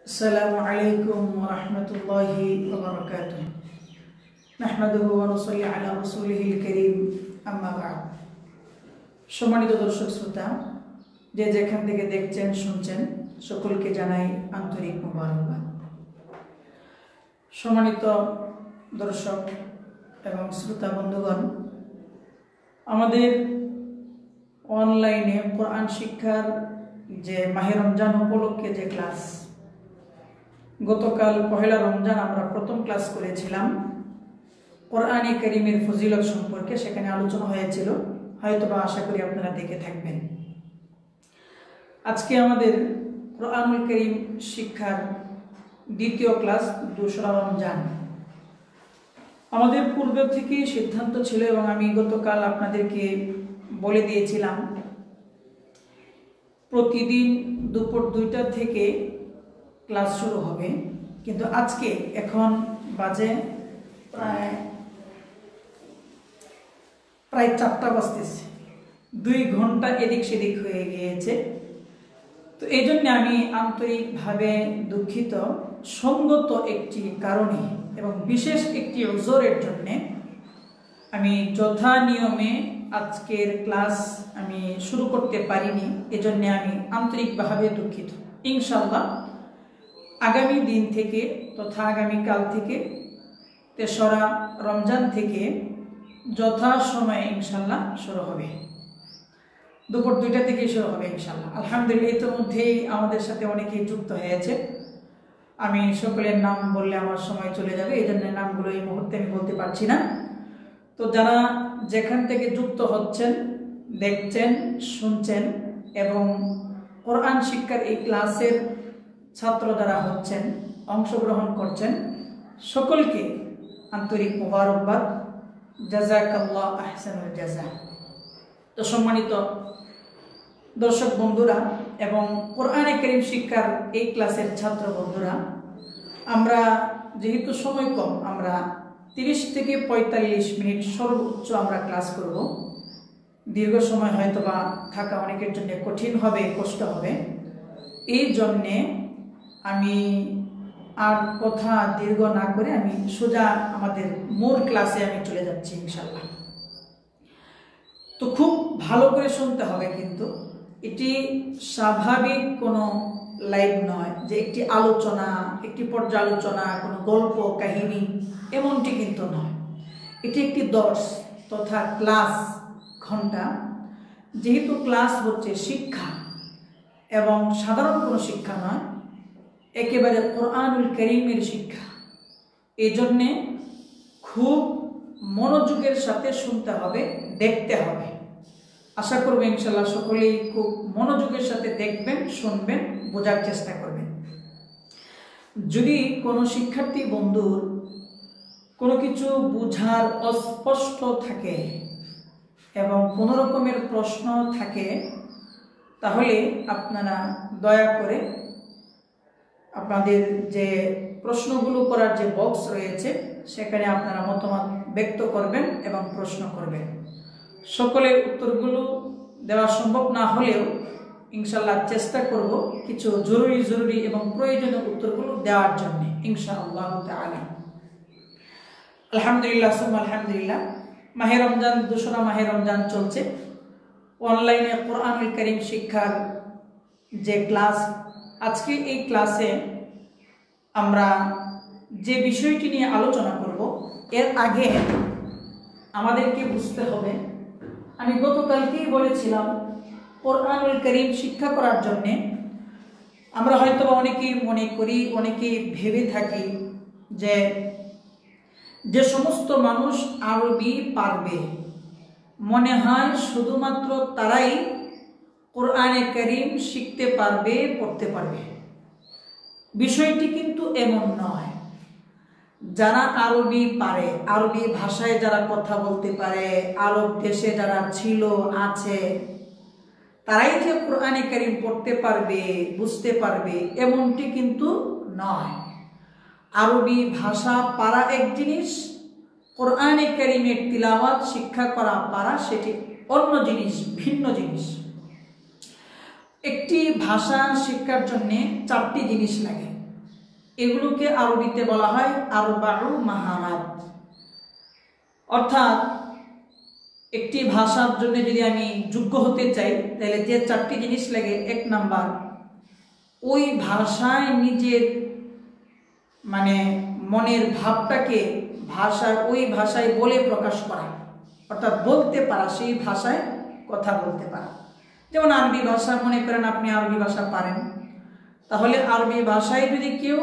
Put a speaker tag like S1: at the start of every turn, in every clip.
S1: السلام عليكم ورحمة الله وبركاته نحمده ونصلي على رسوله الكريم أما بعد সম্মানিত দর্শক শ্রোতা যে যেখান থেকে দেখছেন শুনছেন সকলকে জানাই আন্তরিক মোবারকবাদ। সম্মানিত দর্শক এবং শ্রোতা বন্ধুগণ, আমাদের অনলাইনে কোরআন শিক্ষার যে মাহে রমজান উপলক্ষে যে ক্লাস, গতকাল পহেলা রমজান আমরা প্রথম ক্লাস করেছিলাম কোরআনে কারীমের ফজিলত সম্পর্কে। সেখানে আলোচনা হয়েছিল, হয়তোবা আশা করি আপনারা দেখে থাকবেন। আজকে আমাদের কোরআনুল কারীম শিক্ষার দ্বিতীয় ক্লাস, দোসরা রমজান। আমাদের পূর্বে থেকেই সিদ্ধান্ত ছিল এবং আমি গতকাল আপনাদেরকে বলে দিয়েছিলাম, প্রতিদিন দুপুর 2টা থেকে ক্লাস শুরু হবে। কিন্তু আজকে এখন বাজে প্রায় 4টা বাজতেছে, 2 ঘন্টা এদিক সেদিক হয়ে গিয়েছে। তো এই জন্য আমি আন্তরিকভাবে দুঃখিত। সঙ্গত একটি কারণে এবং বিশেষ একটি ওজরের জন্যে আমি যথা নিয়মে আজকের ক্লাস আমি শুরু করতে পারিনি। এজন্য আমি আন্তরিকভাবে দুঃখিত। ইনশাআল্লাহ আগামী দিন থেকে তথা আগামীকাল থেকে 3রা রমজান থেকে যথা সময়ে ইনশাআল্লাহ শুরু হবে, দুপুর 2টা থেকে শুরু হবে ইনশাআল্লাহ। আলহামদুলিল্লাহ, ইতিমধ্যেই আমাদের সাথে অনেকেই যুক্ত হয়েছে। আমি সকলের নাম বললে আমার সময় চলে যাবে, এই জন্য নামগুলো এই মুহূর্তে আমি বলতে পারছি না। তো যারা যেখান থেকে যুক্ত হচ্ছেন, দেখছেন, শুনছেন এবং কোরআন শিক্ষার এই ক্লাসের ছাত্র যারা হচ্ছেন, অংশগ্রহণ করছেন, সকলকে আন্তরিক মোবারকবাদ। জাযাকাল্লাহ আহসানুল জাযা। তো সম্মানিত দর্শক বন্ধুরা এবং কোরআনে কারীম শিক্ষার এই ক্লাসের ছাত্র বন্ধুরা, আমরা যেহেতু সময় কম, আমরা 30 থেকে 45 মিনিট সর্বোচ্চ আমরা ক্লাস করব। দীর্ঘ সময় হয়তো বা থাকা অনেকের জন্য কঠিন হবে, কষ্ট হবে। এই জন্যে আমি আর কথা দীর্ঘ না করে আমি সোজা আমাদের মূল ক্লাসে আমি চলে যাচ্ছি ইনশাআল্লাহ। তো খুব ভালো করে শুনতে হবে, কিন্তু এটি স্বাভাবিক কোনো লাইভ নয় যে একটি আলোচনা, একটি পর্যালোচনা, কোনো গল্প কাহিনী, এমনটি কিন্তু নয়। এটি একটি দর্স তথা ক্লাস ঘন্টা। যেহেতু ক্লাস হচ্ছে শিক্ষা এবং সাধারণ কোনো শিক্ষা নয়, একেবারে কোরআনুল কারীমের শিক্ষা, এই জন্যে খুব মনোযোগের সাথে শুনতে হবে, দেখতে হবে। আশা করব ইনশাআল্লাহ সকলেই খুব মনোযোগের সাথে দেখবেন, শুনবেন, বোঝার চেষ্টা করবেন। যদি কোনো শিক্ষার্থী বন্ধুর কোনো কিছু বুঝার অস্পষ্ট থাকে এবং কোনো রকমের প্রশ্ন থাকে, তাহলে আপনারা দয়া করে আপনাদের যে প্রশ্নগুলো করার যে বক্স রয়েছে সেখানে আপনারা মতামত ব্যক্ত করবেন এবং প্রশ্ন করবেন। সকলের উত্তরগুলো দেওয়া সম্ভব না হলেও ইনশাআল্লাহ চেষ্টা করব কিছু জরুরি এবং প্রয়োজনীয় উত্তরগুলো দেওয়ার জন্য ইনশাআল্লাহ তাআলা। আলহামদুলিল্লাহ সুম্মা আলহামদুলিল্লাহ। মাহে রমজান, 2রা মাহে রমজান চলছে। অনলাইনে কোরআনুল কারীম শিক্ষার যে ক্লাস, আজকে এই ক্লাসে আমরা যে বিষয়টি নিয়ে আলোচনা করব, এর আগে আমাদেরকে বুঝতে হবে, আমি গতকালকেই বলেছিলাম, কোরআনুল কারীম শিক্ষা করার জন্যে আমরা হয়তো অনেকেই মনে করি, অনেকেই ভেবে থাকি যে সমস্ত মানুষ আরবি পারবে, মনে হয় শুধুমাত্র তারাই কোরআনে কারীম শিখতে পারবে, পড়তে পারবে। বিষয়টি কিন্তু এমন নয়। যারা আরবি পারে, আরবি ভাষায় যারা কথা বলতে পারে, আরব দেশে যারা ছিল, আছে, তারাই যে কোরআনে কারীম পড়তে পারবে, বুঝতে পারবে, এমনটি কিন্তু নয়। আরবি ভাষা পারা এক জিনিস, কোরআনে কারীমের তিলাওয়াত শিক্ষা করা পারা সেটি অন্য জিনিস, ভিন্ন জিনিস। একটি ভাষা শিক্ষার জন্য 4টি জিনিস লাগে। এগুলোকে আরবিতে বলা হয় আরবাউ মাহারাত। অর্থাৎ একটি ভাষার জন্য যদি আমি যোগ্য হতে চাই তাহলে যে 4টি জিনিস লাগে, 1 নাম্বার ওই ভাষায় নিজের মনের ভাবটাকে ওই ভাষায় বলে প্রকাশ করা, অর্থাৎ বলতে পারা, সেই ভাষায় কথা বলতে পারা। যেমন আরবি ভাষা, মনে করেন আপনি আরবি ভাষা পারেন, তাহলে আরবি ভাষায় যদি কেউ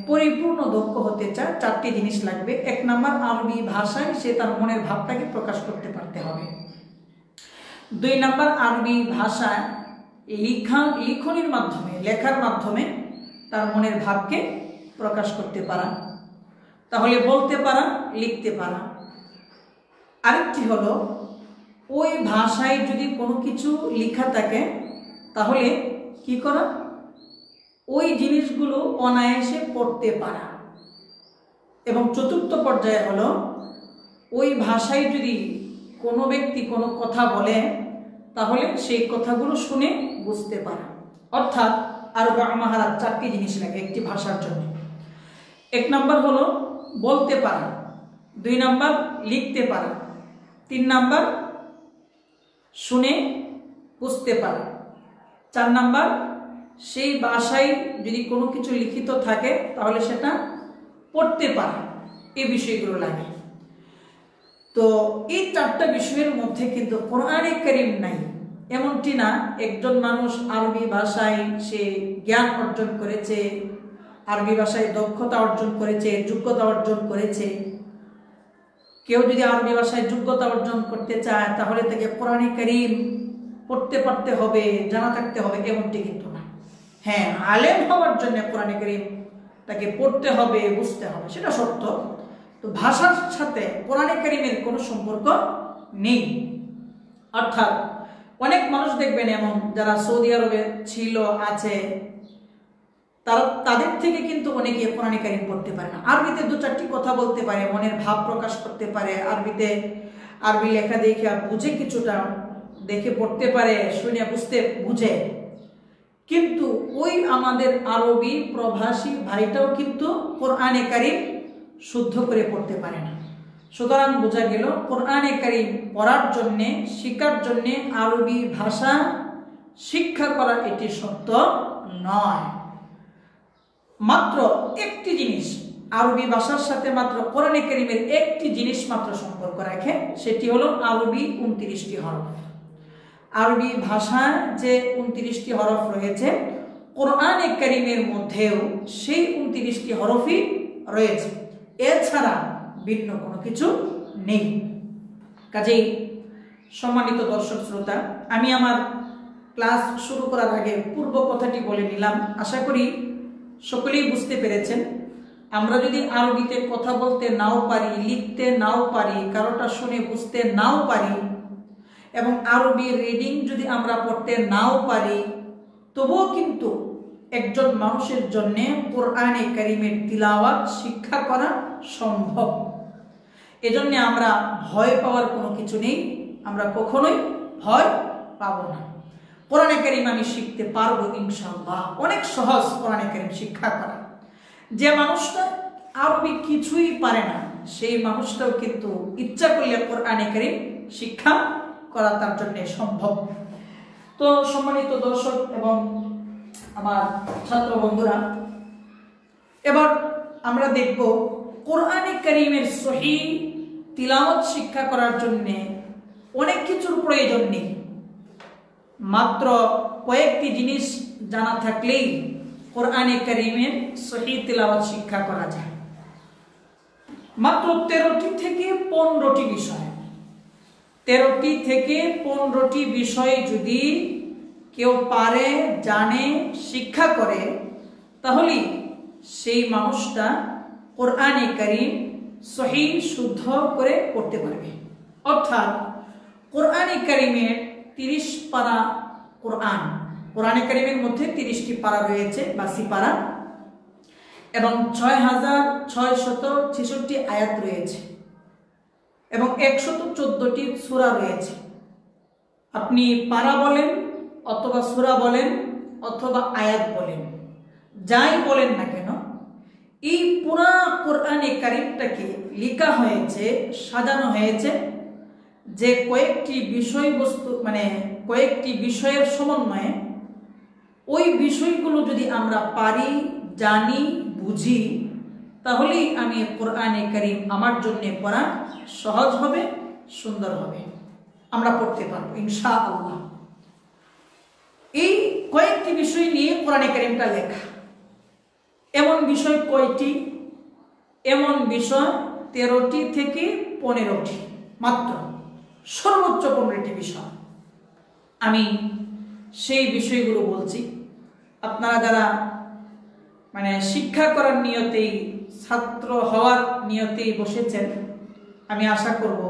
S1: পরিপূর্ণ দক্ষ হতে চায় 4টি জিনিস লাগবে। 1 নাম্বার আরবি ভাষায় সে তার মনের ভাবটাকে প্রকাশ করতে পারতে হবে। 2 নাম্বার আরবি ভাষায় লিখনির মাধ্যমে, লেখার মাধ্যমে তার মনের ভাবকে প্রকাশ করতে পারা, তাহলে বলতে পারা, লিখতে পারা। আরেকটি হলো ওই ভাষায় যদি কোনো কিছু লেখা থাকে তাহলে কি করা, ওই জিনিসগুলো অনায়াসে পড়তে পারা। এবং 4র্থ পর্যায়ে হলো ওই ভাষায় যদি কোনো ব্যক্তি কোনো কথা বলে তাহলে সেই কথাগুলো শুনে বুঝতে পারা। অর্থাৎ আরবাউ মাহারাত 4টি জিনিস লাগে একটি ভাষার জন্য। 1 নাম্বার হলো বলতে পারা, 2 নাম্বার লিখতে পারা, 3 নাম্বার শুনে বুঝতে পারা, 4 নাম্বার সেই ভাষায় যদি কোনো কিছু লিখিত থাকে তাহলে সেটা পড়তে পারা। এই বিষয়গুলো লাগে। তো এই 4টা বিষয়ের মধ্যে কিন্তু কোরআনে কারীম নাই এমনটি না। একজন মানুষ আরবি ভাষায় সে জ্ঞান অর্জন করেছে, আরবি ভাষায় দক্ষতা অর্জন করেছে, যোগ্যতা অর্জন করেছে। কেউ যদি আরবি ভাষায় যোগ্যতা অর্জন করতে চায় তাহলে তাকে কোরআনে কারীম পড়তে পারতে হবে, জানা থাকতে হবে, এমনটি কিন্তু না। হ্যাঁ, আলেম হওয়ার জন্য কোরআনে কারীম তাকে পড়তে হবে, বুঝতে হবে, সেটা সত্য। তো ভাষার সাথে কোরআনে কারীমের কোনো সম্পর্ক নেই। অর্থাৎ অনেক মানুষ দেখবেন এমন যারা সৌদি আরবে ছিল, আছে, তাদের থেকে কিন্তু অনেকে কোরআনে কারীম পড়তে পারে না। আরবিতে 2-4টি কথা বলতে পারে, মনের ভাব প্রকাশ করতে পারে, আরবি লেখা দেখে বুঝে, কিছুটা দেখে পড়তে পারে, শুনে বুঝে। কিন্তু ওই আমাদের আরবি প্রভাষী ভাইটাও কিন্তু কোরআনে কারীম শুদ্ধ করে পড়তে পারে না। সুতরাং বোঝা গেল কোরআনে কারীম পড়ার জন্যে, শিখার জন্যে আরবি ভাষা শিক্ষা করা এটি সত্য নয়। মাত্র একটি জিনিস আরবি ভাষার সাথে, মাত্র কোরআনে কারীমের একটি জিনিস মাত্র সম্পর্ক রাখে, সেটি হলো আরবি 29টি হরফ। আরবি ভাষার যে 29টি হরফ রয়েছে, কোরআনে কারীমের মধ্যেও সেই 29টি হরফই রয়েছে, এছাড়া ভিন্ন কোনো কিছু নেই। কাজেই সম্মানিত দর্শক শ্রোতা, আমি আমার ক্লাস শুরু করার আগে পূর্ব কথাটি বলে নিলাম। আশা করি সকলেই বুঝতে পেরেছেন। আমরা যদি আরবিতে কথা বলতে নাও পারি, লিখতে নাও পারি, কারোটা শুনে বুঝতে নাও পারি, এবং আরবি রিডিং যদি আমরা পড়তে নাও পারি, তবুও কিন্তু একজন মানুষের জন্য কোরআনে কারীমের তিলাওয়াত শিক্ষা করা সম্ভব। এজন্য আমরা ভয় পাওয়ার কোনো কিছু নেই, আমরা কখনোই ভয় পাব না। কোরআনে কারীম আমি শিখতে পারবো ইনশাআল্লাহ। অনেক সহজ কোরআনে কারীম শিক্ষা করা। যে মানুষটা আরবি কিছুই পারে না, সেই মানুষটাও কিন্তু ইচ্ছা করলে কোরআনে কারীম শিক্ষা করা তার জন্য সম্ভব। তো সম্মানিত দর্শক এবং আমার ছাত্র বন্ধুরা, এবার আমরা দেখব কোরআনে কারীমের সহিহ তিলাওয়াত শিক্ষা করার জন্য অনেক কিছুর প্রয়োজন নেই। মাত্র কয়েকটি জিনিস জানা থাকলেই কোরআনে কারীমের সহিহ তিলাওয়াত শিক্ষা করা যায়। মাত্র 13টি থেকে 15টি বিষয়, 13টি থেকে 15টি বিষয় যদি কেউ পারে, জানে, শিক্ষা করে, তাহলে সেই মানুষটা কোরআনে কারীম সহিহ শুদ্ধ করে পড়তে পারবে। অর্থাৎ কোরআনে কারীমের 30 পারা কোরআনে কারীমের মধ্যে 30টি পারা রয়েছে, বা সিপারা, এবং 6666টি আয়াত রয়েছে, এবং 114টি সূরা রয়েছে। আপনি পারা বলেন, অথবা সূরা বলেন, অথবা আয়াত বলেন, যাই বলেন না কেন, এই পুরা কোরআনে কারিমটাকে লেখা হয়েছে, সাজানো হয়েছে যে কয়েকটি বিষয়বস্তু মানে কয়েকটি বিষয়ের সমন্বয়ে। ওই বিষয়গুলো যদি আমরা পারি, জানি, বুঝি, তাহলেই আমি কোরআনে কারিম আমার জন্য পড়া সহজ হবে, সুন্দর হবে, আমরা পড়তে পারবো ইনশাআল্লাহ। এই কয়েকটি বিষয় নিয়ে কোরআনে কারিমটা লেখা। এমন বিষয় কয়টি? এমন বিষয় 13টি থেকে 15টি, মাত্র সর্বোচ্চ 15টি বিষয়। আমি সেই বিষয়গুলো বলছি। আপনারা যারা শিক্ষা করার নিয়তেই, ছাত্র হওয়ার নিয়তেই বসেছেন, আমি আশা করব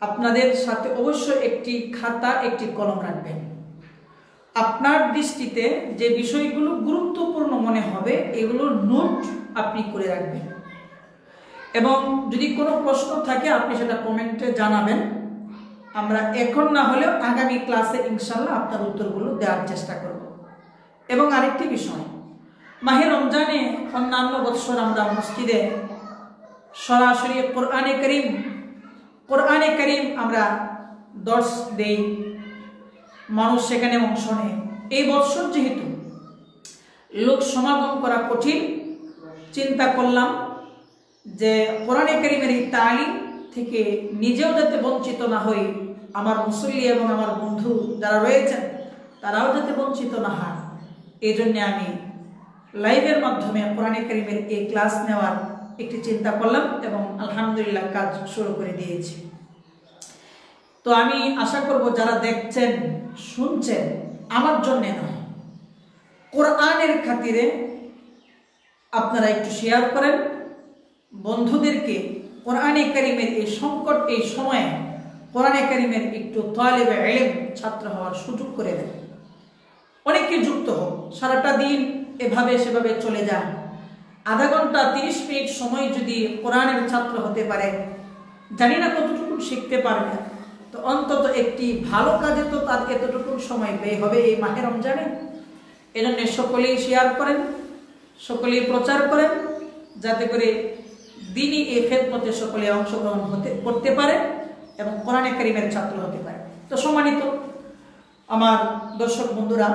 S1: আপনাদের সাথে অবশ্যই একটি খাতা, একটি কলম রাখবেন। আপনার দৃষ্টিতে যে বিষয়গুলো গুরুত্বপূর্ণ মনে হবে এগুলো নোট আপনি করে রাখবেন, এবং যদি কোনো প্রশ্ন থাকে আপনি সেটা কমেন্টে জানাবেন। আমরা এখন না হলেও আগামী ক্লাসে ইনশাল্লাহ আপনার উত্তরগুলো দেওয়ার চেষ্টা করব। এবং আরেকটি বিষয়, মাহে রমজানে অন্যান্য বৎসর আমরা মসজিদে সরাসরি কোরআনে কারিম আমরা দর্শ দেই, মানুষ সেখানে অংশ নেয়। এই বৎসর যেহেতু লোক সমাগম করা কঠিন, চিন্তা করলাম যে কোরআনে কারিমের এই তালিম থেকে নিজেও যাতে বঞ্চিত না হই, আমার মুসল্লি এবং আমার বন্ধু যারা রয়েছেন তারাও যাতে বঞ্চিত না হয়, এই জন্যে আমি লাইভের মাধ্যমে কোরআনে কারিমের এই ক্লাস নেওয়ার একটি চিন্তা করলাম এবং আলহামদুলিল্লাহ কাজ শুরু করে দিয়েছি। তো আমি আশা করব যারা দেখছেন, শুনছেন, আমার জন্যে নয়, কোরআনের খাতিরে আপনারা একটু শেয়ার করেন, বন্ধুদেরকে কোরআনে কারিমের এই সংকট, এই সময়ে কোরআনে কারিমের একটু তালেবে ইলম, ছাত্র হওয়ার সুযোগ করে দেন। অনেকে যুক্ত হোক, সারাটা দিন এভাবে সেভাবে চলে যায়, আধা ঘন্টা 30 মিনিট সময় যদি কোরআনের ছাত্র হতে পারে, জানি না কতটুকু শিখতে পারবে, তো অন্তত একটি ভালো কাজে তো তার এতটুকু সময় ব্যয় হবে এই মাহে রমজানে। এজন্য সকলেই শেয়ার করেন, সকলেই প্রচার করেন, যাতে করে দিনই এই খেদমতে সকলে অংশগ্রহণ করতে পারে এবং কোরআনে কারিমের ছাত্র হতে পারে। তো সম্মানিত আমার দর্শক বন্ধুরা,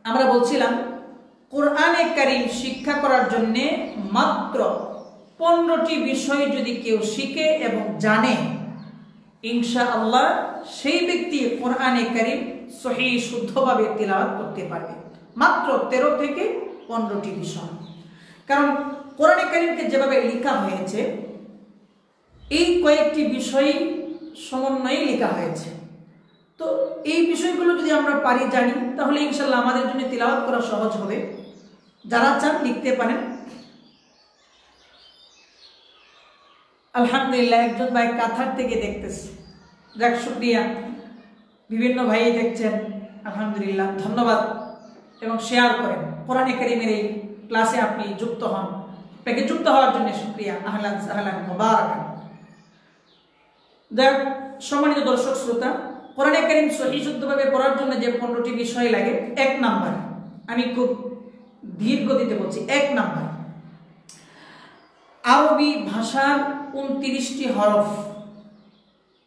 S1: আমরা বলছিলাম কোরআনে কারিম শিক্ষা করার জন্যে মাত্র 15টি বিষয় যদি কেউ শিখে এবং জানে, ইনশাআল্লাহ সেই ব্যক্তি কোরআনে কারিম সহিহ শুদ্ধভাবে তিলাওয়াত করতে পারবে। মাত্র 13 থেকে 15টি বিষয়। কারণ কোরআনে কারিমকে যেভাবে লেখা হয়েছে, এই কয়েকটি বিষয় সমন্বয়ে লেখা হয়েছে। তো এই বিষয়গুলো যদি আমরা পারি, জানি, তাহলে ইনশাআল্লাহ আমাদের জন্য তিলাওয়াত করা সহজ হবে। যারা চান লিখতে পারেন। আলহামদুলিল্লাহ, একজন ভাই কাতার থেকে দেখতেছে, যাক শুকরিয়া। বিভিন্ন ভাই দেখছেন, আলহামদুলিল্লাহ, ধন্যবাদ। এবং শেয়ার করেন, কোরআনে কারিমের এই ক্লাসে আপনি যুক্ত হন। আপনাকে যুক্ত হওয়ার জন্য শুকরিয়া, আহলান সাহলান মুবারাকান। যাক সম্মানিত দর্শক শ্রোতা, কোরআনে কারিম সহিহ শুদ্ধভাবে পড়ার জন্য যে 15টি বিষয় লাগে, 1 নাম্বার, আমি খুব ধীর গতিতে বলছি, 1 নাম্বার, আরবি ভাষার 29টি হরফ,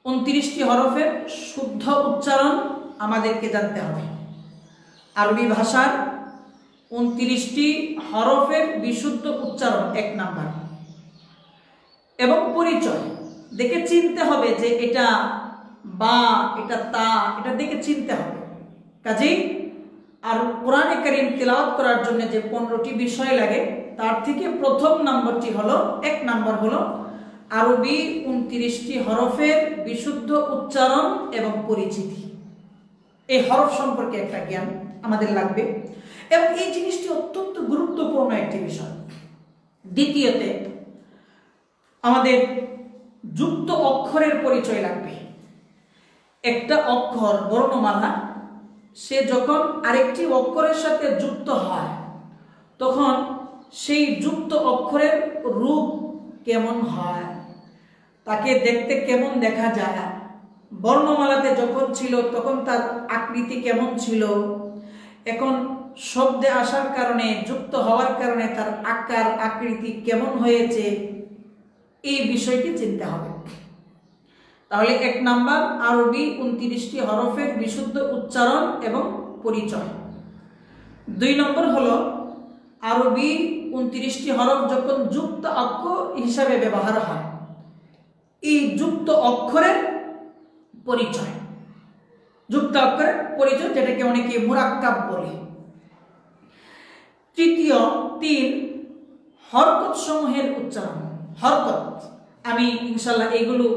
S1: 29টি হরফের শুদ্ধ উচ্চারণ আমাদেরকে জানতে হবে। আরবি ভাষার 29টি হরফের বিশুদ্ধ উচ্চারণ 1 নাম্বার। এবং পরিচয় দেখে চিনতে হবে যে এটা বা, এটা তা, এটা দেখে চিনতে হবে। কাজেই আর কোরআনে কারিম তিলাওয়াত করার জন্য যে 15টি বিষয় লাগে, তার থেকে প্রথম নাম্বারটি হলো, 1 নাম্বার হলো আরবি 29টি হরফের বিশুদ্ধ উচ্চারণ এবং পরিচিতি। এই হরফ সম্পর্কে একটা জ্ঞান আমাদের লাগবে এবং এই জিনিসটি অত্যন্ত গুরুত্বপূর্ণ একটি বিষয়। দ্বিতীয়তে আমাদের যুক্ত অক্ষরের পরিচয় লাগবে। একটা অক্ষর, বর্ণমালা, সে যখন আরেকটি অক্ষরের সাথে যুক্ত হয় তখন সেই যুক্ত অক্ষরের রূপ কেমন হয়, তাকে দেখতে কেমন দেখা যায়, বর্ণমালাতে যখন ছিল তখন তার আকৃতি কেমন ছিল, এখন শব্দে আসার কারণে, যুক্ত হওয়ার কারণে তার আকার আকৃতি কেমন হয়েছে এই বিষয়টি চিনতে হবে। তাহলে 1 নাম্বার আরবি 29টি হরফের বিশুদ্ধ উচ্চারণ এবং পরিচয়। 2 নম্বর হলো আরবি 29টি হরফ যখন যুক্ত অক্ষর হিসাবে ব্যবহার হয়, এই যুক্ত অক্ষরের পরিচয়, যুক্ত অক্ষরের পরিচয়, যেটাকে অনেকে মুরাক্কাব বলে। 3 হরকত সমূহের উচ্চারণ। হরকত আমি ইনশাল্লাহ এগুলো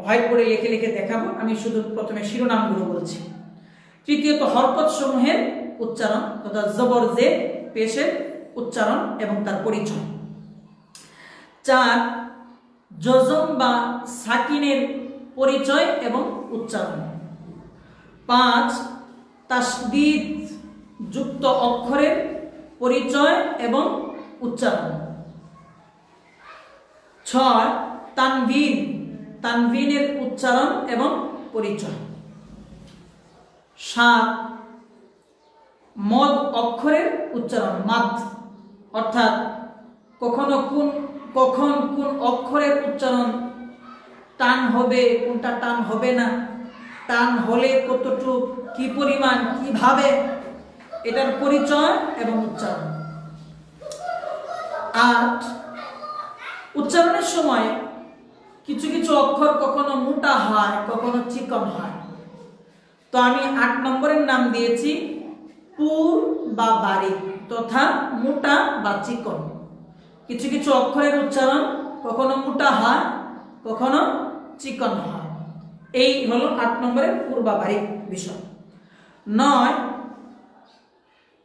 S1: হোয়াইট বোর্ডে লিখে লিখে দেখাবো, আমি শুধু প্রথমে শিরোনামগুলো বলছি। 3 হরকত সমূহের উচ্চারণ তথা জবর জের পেশের উচ্চারণ এবং তার পরিচয়। 4 জজম বা সাকিনের পরিচয় এবং উচ্চারণ। 5 তাসদীদ যুক্ত অক্ষরের পরিচয় এবং উচ্চারণ। 6 তানবিন, তানবিনের উচ্চারণ এবং পরিচয়। 7 মদ অক্ষরের উচ্চারণ, মাদ, অর্থাৎ কখন কোন অক্ষরের উচ্চারণ টান হবে, কোনটা টান হবে না, টান হলে কতটুকু, কি পরিমাণ, কিভাবে, এটার পরিচয় এবং উচ্চারণ। 8 উচ্চারণের সময় কিছু কিছু অক্ষর কখনো মোটা হয়, কখনো চিকন হয়। তো আমি 8 নম্বরের নাম দিয়েছি পুর বা বারিক, তথা মোটা বা চিকন। কিছু কিছু অক্ষরের উচ্চারণ কখনো মোটা হয়, কখনো চিকন হয়। এই হলো 8 নম্বরের পুর বা বারিক বিষয়। 9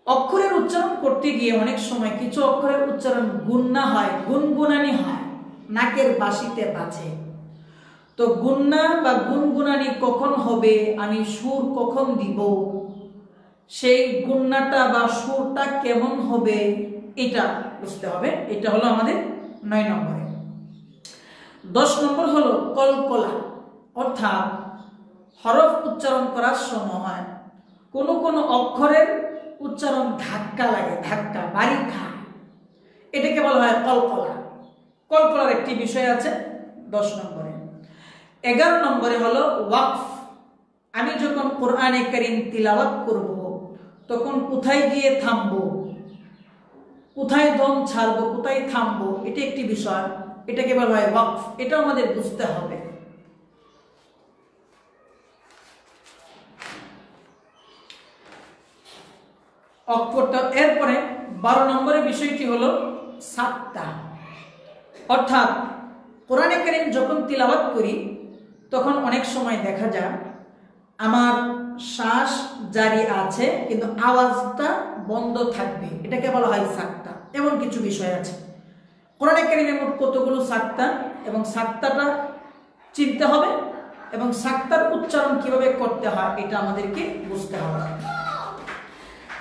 S1: অক্ষরের উচ্চারণ করতে গিয়ে অনেক সময় কিছু অক্ষরের উচ্চারণ গুন্না হয়, গুনগুনানি হয়, নাকের বাসিতে বাজে। তো গুন্না বা গুনগুনানি কখন হবে, আমি সুর কখন দিব, সেই গুন্নাটা বা সুরটা কেমন হবে, এটা বুঝতে হবে। এটা হলো আমাদের 9 নম্বরে। 10 নম্বর হলো কলকলা, অর্থাৎ হরফ উচ্চারণ করার সময় কোন কোন অক্ষরের উচ্চারণ ধাক্কা লাগে, ধাক্কা বাড়ি খায়, এটাকে বলা হয় কলকলা। কলকলার একটি বিষয় আছে 10 নম্বরে। 11 নম্বরে হলো ওয়াকফ। আমি যখন কোরআনে কারীম তিলাওয়াত করব তখন কোথায় গিয়ে থামবো, কোথায় দম ছাড়বো, কোথায় থামবো, এটা একটি বিষয়, এটাকে বলা হয় ওয়াকফ। এটা আমাদের বুঝতে হবে। অক্ষরটা এরপরে 12 নম্বরের বিষয়টি হলো সাক্তা, অর্থাৎ কোরআনে কারীম যখন তিলাওয়াত করি তখন অনেক সময় দেখা যায় আমার শ্বাস জারি আছে কিন্তু আওয়াজটা বন্ধ থাকবে, এটাকে বলা হয় সাক্তা। এমন কিছু বিষয় আছে কোরআনে কারীমে মোট কতগুলো সাক্তা, এবং সাক্তাটা চিনতে হবে এবং সাক্তার উচ্চারণ কিভাবে করতে হয় এটা আমাদেরকে বুঝতে হবে।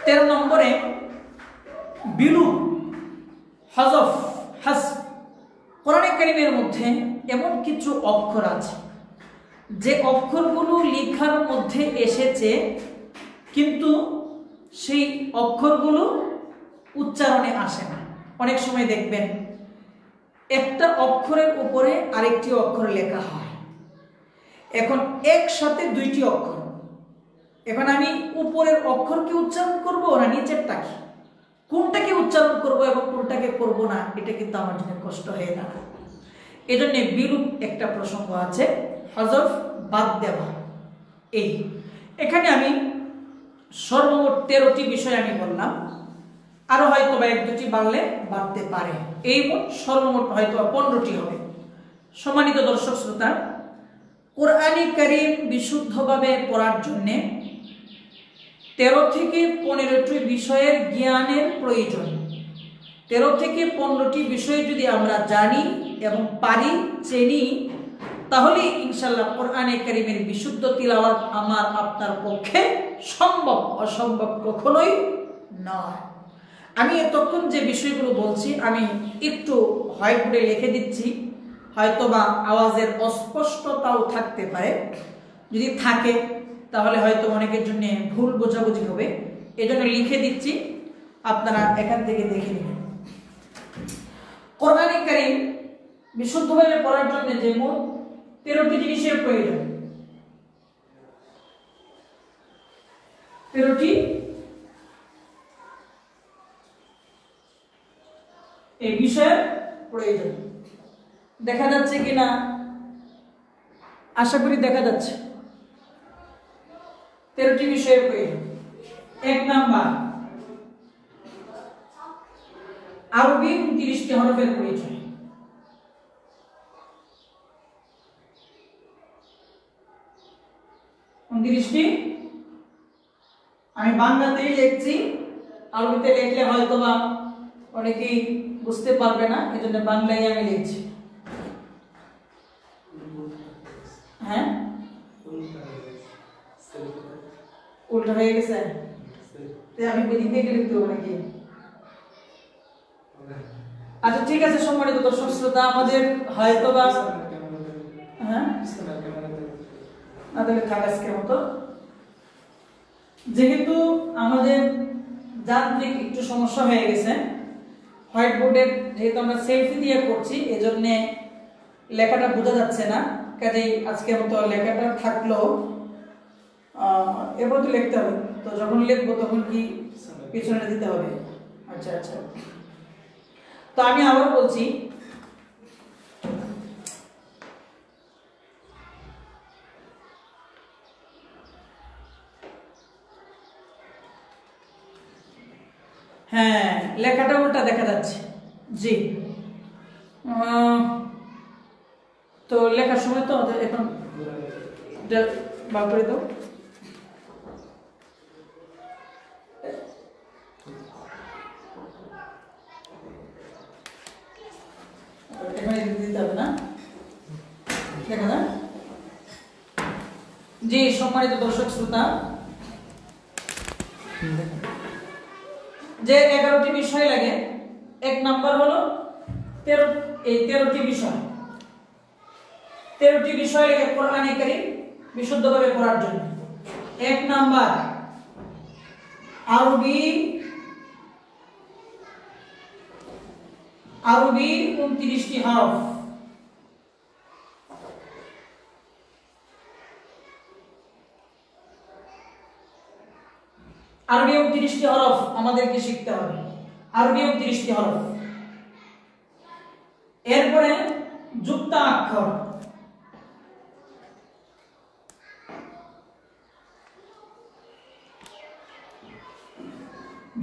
S1: 13 নম্বরে বিলুপ, হযফ, হাসফ। কোরআনে কারীমের মধ্যে এমন কিছু অক্ষর আছে যে অক্ষরগুলো লেখার মধ্যে এসেছে কিন্তু সেই অক্ষরগুলো উচ্চারণে আসে না। অনেক সময় দেখবেন একটা অক্ষরের উপরে আরেকটি অক্ষর লেখা হয়, এখন একসাথে 2টি অক্ষর, এখন আমি উপরের অক্ষরকে উচ্চারণ করব না নিচেরটাকে, কোনটাকে উচ্চারণ করব এবং কোনটাকে করব না, এটা কিন্তু আমার জন্য কষ্ট হয়ে দাঁড়ায়। এজন্য বিলুপ একটা প্রসঙ্গ আছে, হযফ বাদ দেওয়া। এখানে আমি সর্বমোট 13টি বিষয় আমি বললাম, আরো হয়তো বা 1-2টি বাড়লে বাড়তে পারে, এই মোট সর্বমোট হয়তো 15টি হবে। সম্মানিত দর্শক শ্রোতা, কোরআনে কারীম বিশুদ্ধভাবে পড়ার জন্য 13 থেকে 15টি বিষয়ের জ্ঞানের প্রয়োজন। 13 থেকে 15টি বিষয় যদি আমরা জানি এবং পারি, চিনি, তাহলে ইনশাআল্লাহ কোরআনে কারীমের বিশুদ্ধ তিলাওয়াত আমার আপনার পক্ষে সম্ভব, অসম্ভব কখনোই নয়। আমি এতক্ষণ যে বিষয়গুলো বলছি আমি একটু হোয়াইট বোর্ডে লিখে দিচ্ছি, হয়তোবা আওয়াজের অস্পষ্টতাও থাকতে পারে, যদি থাকে তাহলে হয়তো অনেকের জন্য ভুল বোঝাবুঝি হবে, এজন্য লিখে দিচ্ছি, আপনারা এখান থেকে দেখে নেবেন। কোরআনে কারীম বিশুদ্ধভাবে পড়ার জন্য যে মোট 13টি জিনিসের প্রয়োজন, 13টি এই বিষয়ের প্রয়োজন। দেখা যাচ্ছে কিনা? আশা করি দেখা যাচ্ছে। 13টি বিষয়ের প্রয়োজন। 1 নাম্বার, আরবি 29টি হরফের পরিচয়। আমি বাংলাতেই লিখছি, আরবিতে লিখলে হয়তো বা অনেকেই বুঝতে পারবে না, এজন্য বাংলায় আমি লিখছি। হ্যাঁ, উল্টা হয়ে গেছে, আমি বেদিক থেকে লিখতে হবে নাকি? আচ্ছা ঠিক আছে, সম্মানিত দর্শক শ্রোতা, আমাদের হয়তো বা হ্যাঁ আজকের মতো, যেহেতু আমাদের যান্ত্রিক একটু সমস্যা হয়ে গেছে, হোয়াইট বোর্ডের যেহেতু আমরা সেলফি দিয়ে করছি, এজন্য লেখাটা বোঝা যাচ্ছে না, কাজেই আজকের মতো লেখাটা থাকলো, এবার তো লিখতে হবে, তো যখন লিখবো তখন কি পিছনে দিতে হবে। আচ্ছা আচ্ছা, তো আমি আবার বলছি, হ্যাঁ লেখাটা উল্টা দেখা যাচ্ছে। জি, তো লেখার সময় তো এখন বার করে দাও। এখানে দিতে হবে না, দেখা যায়। জি, সম্মানিত দর্শক শ্রোতা, যে 11টি বিষয় লাগে, 1 নাম্বার হলো 13টি বিষয়। 13টি বিষয় লাগে কোরআনে কারীম বিশুদ্ধভাবে পড়ার জন্য। 1 নাম্বার, আরবি 29টি হরফ। আরবি 29টি হরফ আমাদেরকে শিখতে হবে, আরবি 29টি হরফ। এরপরে যুক্ত অক্ষর,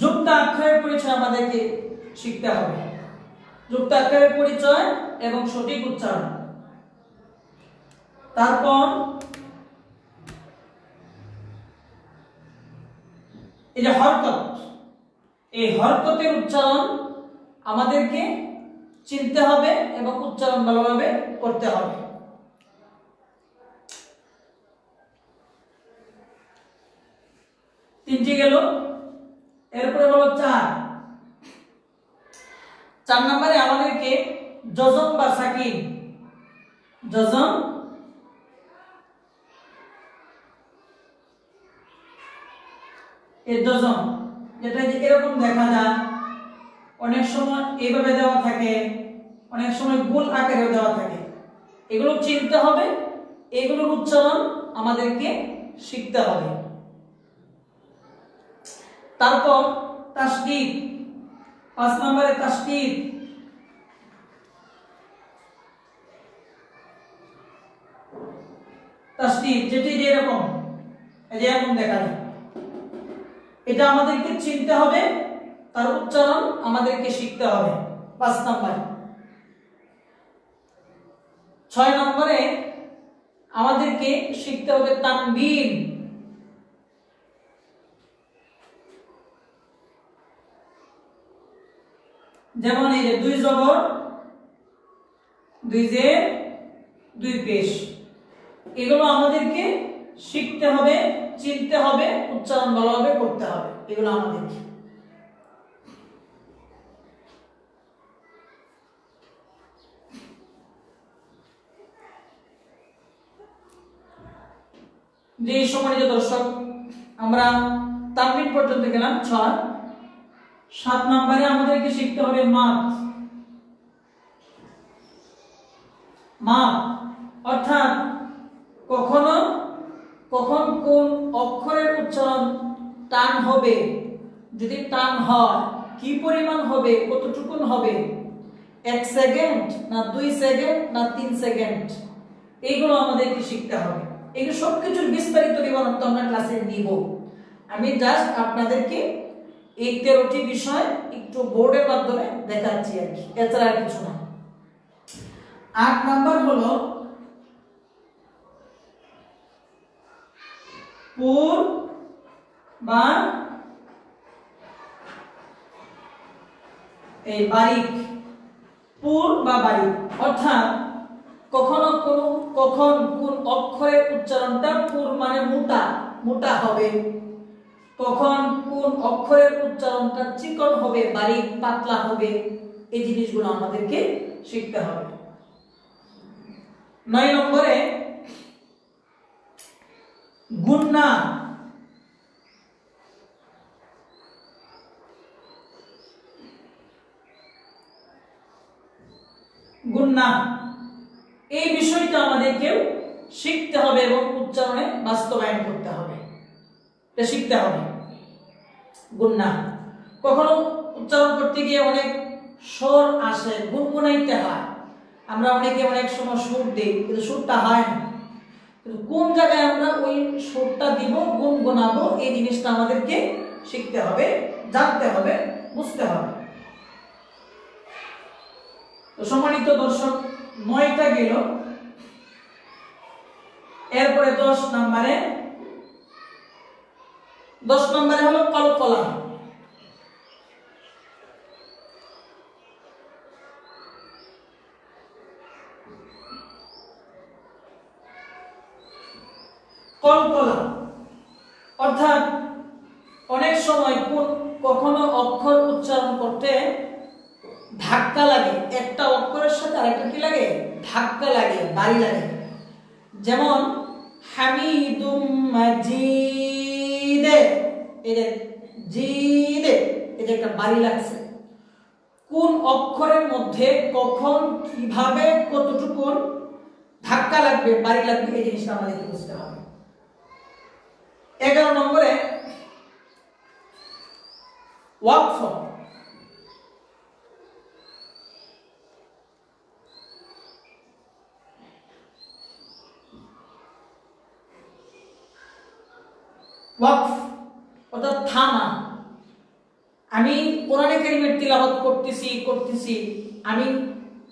S1: যুক্ত অক্ষরের পরিচয় আমাদেরকে শিখতে হবে, যুক্ত অক্ষরের পরিচয় এবং সঠিক উচ্চারণ। তারপর এই যে হরকত, এই হরকতের উচ্চারণ আমাদেরকে চিনতে হবে এবং উচ্চারণ ভালোভাবে করতে হবে। তিনটি গেল, এরপরে হলো 4 নম্বরে আমাদেরকে জজম বা সাকিন, জজম এই জজম যেটা এরকম দেখা যায়, অনেক সময় এইভাবে দেওয়া থাকে, অনেক সময় গোল আকারে দেওয়া থাকে, এগুলো চিনতে হবে, এগুলোর উচ্চারণ আমাদেরকে শিখতে হবে। তারপর তাসদীদ, 5 নম্বরে তাসদীদ, তাসদীদ যেটি এরকম, এই যে এরকম দেখা যায়, এটা আমাদেরকে চিনতে হবে, তার উচ্চারণ আমাদেরকে শিখতে হবে। 5 নম্বরে। 6 নম্বরে আমাদেরকে শিখতে হবে তানবিন, যেমন এই যে 2 জবর 2 জের 2 পেশ, এগুলো আমাদেরকে শিখতে হবে, চিনতে হবে, উচ্চারণ ভালোভাবে করতে হবে, এগুলো আমাদেরকে। যে সম্মানিত দর্শক, আমরা তামরিন পর্যন্ত গেলাম 6। 7 নম্বরে আমাদেরকে শিখতে হবে মাপ। অর্থাৎ কখন কোন অক্ষরের উচ্চারণ টান হবে, যদি টান হয় কি পরিমাণ হবে, কতটুকুন হবে, 1 সেকেন্ড না 2 সেকেন্ড না 3 সেকেন্ড, এইগুলো আমাদেরকে শিখতে হবে। এগুলো সবকিছুর বিস্তারিত বিবরণ তো আমরা ক্লাসে নিব। আমি জাস্ট আপনাদেরকে এই 13টি বিষয় একটু বোর্ডের মাধ্যমে দেখাচ্ছি আর কি, এছাড়া আর কিছু না। 8 নাম্বার হলো পুর বা এই বারিক। পুর বা বারিক অর্থাৎ কখন কোন অক্ষরের উচ্চারণটা পুর মানে মোটা হবে, কখন কোন অক্ষরের উচ্চারণটা চিকন হবে, বারিক পাতলা হবে, এই জিনিসগুলো আমাদেরকে শিখতে হবে। 9 নম্বরে গুন্না। এই বিষয়টা আমাদেরকে শিখতে হবে এবং উচ্চারণে বাস্তবায়ন করতে হবে, এটা শিখতে হবে। গুন্না কখনো উচ্চারণ করতে গিয়ে অনেক স্বর আসে, গুনগুনাইতে হয়। আমরা অনেকে অনেক সময় সুর দিই কিন্তু সুরটা হয় না, কিন্তু কোন জায়গায় আমরা ওই সুরটা দিব, গুনগুনাবো, এই জিনিসটা আমাদেরকে শিখতে হবে, জানতে হবে, বুঝতে হবে। তো সম্মানিত দর্শক, 9টা গেল। এরপরে 10 নম্বরে হলো কলকলা। অর্থাৎ অনেক সময় কখনো অক্ষর উচ্চারণ করতে ধাক্কা লাগে, একটা অক্ষরের সাথে আরেকটা কি লাগে, ধাক্কা লাগে, বাড়ি লাগে। যেমন হামিদুম মাজিদ, এই যে জিদে, এই যে একটা বাড়ি লাগছে। কোন অক্ষরের মধ্যে কখন কিভাবে কতটুকু ধাক্কা লাগবে, বাড়ি লাগবে, এই জিনিসটা আমাদেরকে বুঝতে হবে। 11 নম্বরে ওয়াকফ। অর্থাৎ থামা। আমি কোরআনে কারীমের তিলাওয়াত করতেছি,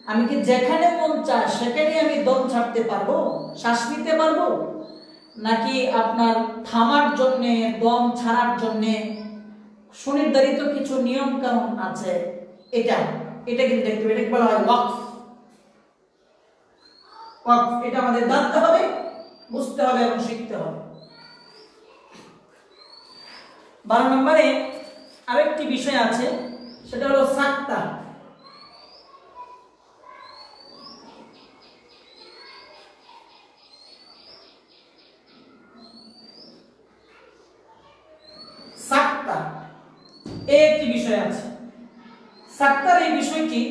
S1: আমি কি যেখানে মন চায় সেখানে আমি দম ছাড়তে পারবো, শ্বাস নিতে পারবো, নাকি আপনার থামার জন্য, দম ছাড়ার জন্য সুনির্ধারিত কিছু নিয়ম কানুন আছে, এটা কিন্তু দেখতে হবে। এটাকে বলা হয় ওয়াকফ। এটা আমাদের জানতে হবে, বুঝতে হবে এবং শিখতে হবে। 12 নম্বরে আরেকটি বিষয় আছে, সেটা হলো সাক্তা। একটি বিষয় আছে। সাক্তার এই বিষয়টি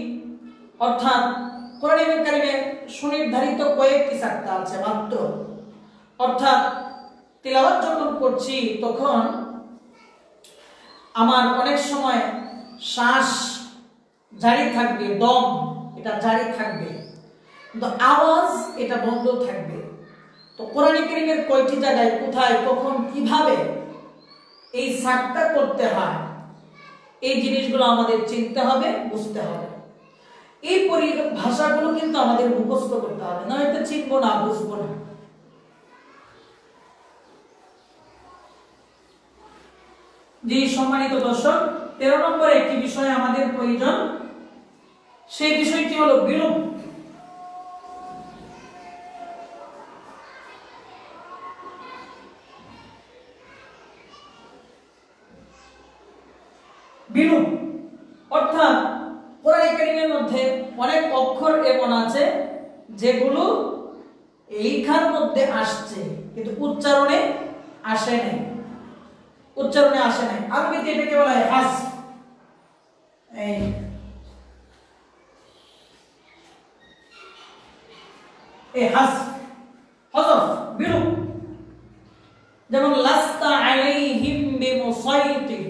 S1: অর্থাৎ কোরআনে কারিমে সুনির্ধারিত কয়েকটি সাক্তা আছে মাত্র। অর্থাৎ তিলাওয়াত যখন করছি তখন আমার অনেক সময় শ্বাস জারি থাকবে, দম এটা জারি থাকবে, কিন্তু আওয়াজ এটা বন্ধ থাকবে। তো কোরআনে কারিমের কয়টি জায়গায় কোথায় কখন কিভাবে এই সাক্তা করতে হয়, এই জিনিসগুলো আমাদের চিনতে হবে, বুঝতে হবে। এই ভাষাগুলো কিন্তু আমাদের মুখস্থ করতে হবে, নয়তো চিনবো না, বুঝবো না। যে সম্মানিত দর্শক, 13 নম্বরে একটি বিষয় আমাদের প্রয়োজন, সেই বিষয়টি হলো বিলোপ। বিলোপ অর্থাৎ কোরআন কারীমের মধ্যে অনেক অক্ষর এমন আছে যেগুলো লেখার মধ্যে আসছে কিন্তু উচ্চারণে আসে নাই, উচ্চারণে আসে নাই। আরবিতে এটাকে বলা হয় হাস। এই হাস হযফ বিরূপ, যেমন লাস্তা আলাইহিম বিমুসাইতির,